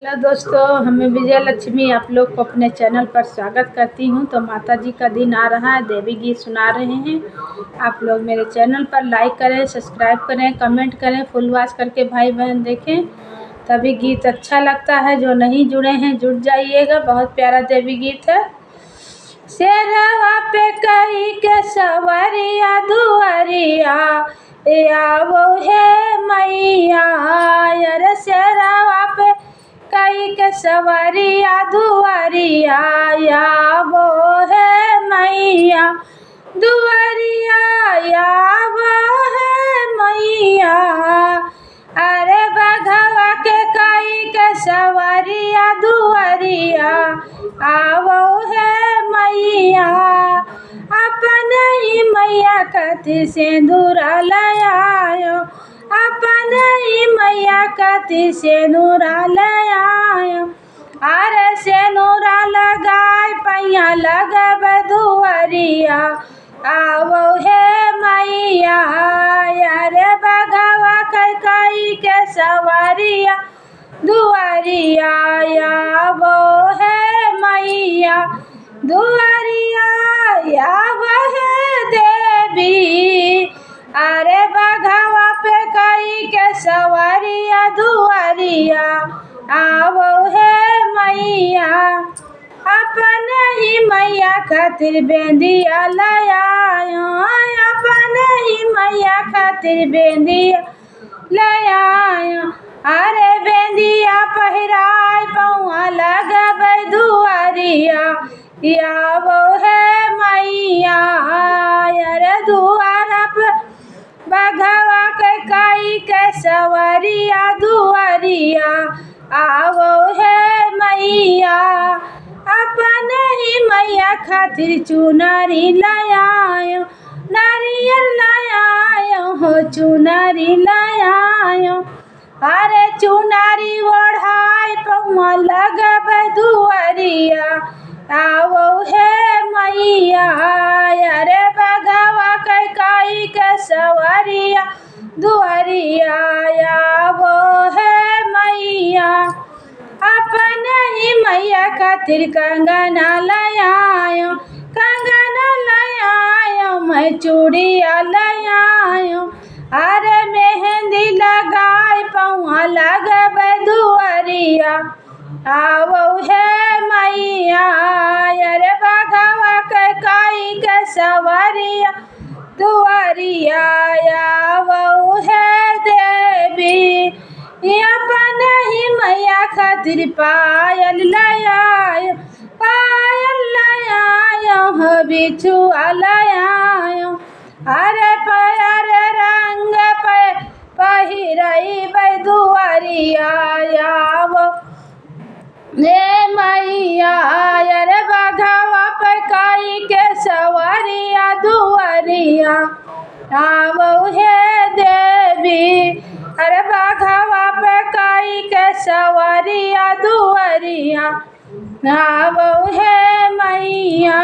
Hello दोस्तों, हमें विजय लक्ष्मी आप लोग को अपने चैनल पर स्वागत करती हूं। तो माता जी का दिन आ रहा है, देवी गीत सुना रहे हैं। आप लोग मेरे चैनल पर लाइक करें, सब्सक्राइब करें, कमेंट करें, फुल वॉच करके भाई बहन देखें, तभी गीत अच्छा लगता है। जो नहीं जुड़े हैं जुड़ जाइएगा, बहुत प्यारा देवी गीत है। शेरवा पे कई के सवरिया दुआरिया आवो है मैया, अरे शेरवा पे कई के सवरिया दुआरिया आवो है मैया, दुआरिया आवो है मैया। अरे बघवा के कई के सवरिया दुआरिया आवो है मैया, अपन ही मैया कति सिंदूरा लायो, अपन ही मैया कति सिंदूरा लायो। अरे सिंदूरा लगाए पैया लगब दुआरिया आवो है मैया, अरे बघवा कई के सवरिया दुआरिया आवो है मैया, दुआरिया आवो है देवी। अरे बघवा पे कई के सवरिया दुआरिया आवो है मैया, अपन ही मैया खातिर बेंदिया लायो, अपन ही मैया खातिर बेंदिया लायो। अरे बेंदिया पहिराय पौआ लगब दुआरिया आवो है मैया, अरे दुआरा पे बघवा के कई के सवरिया दुआरिया आवो है मैया, अपन ही मैया खातिर चुनरी लायो, नारियल लायो हो चुनरी लायो। अरे चुनरी ओढ़ाई पौआ लगब दुआरिया आवो है मैया, अरे बघवा के कई के सवरिया दुआरिया आवो है मैया, अपन ही मैया खातिर कंगना लायो, कंगना लायो मैं चूड़िया लायो। अरे मेहंदी लगाए पौआ लगब दुआरिया आवो है मैया, अरे बघवा के कई के सवरिया दुआरिया आवो है देवी। अपन ही मैया खातिर पायल लायो, पायल लायो हो बिछुआ लायो। अरे पैर रंग पे पहिरई दुआरिया आवो हे मैया, अरे बघवा पे कई के सवरिया दुआरिया आवो है देवी। अरे बघवा पे कई के सवरिया दुआरिया आवो है मैया।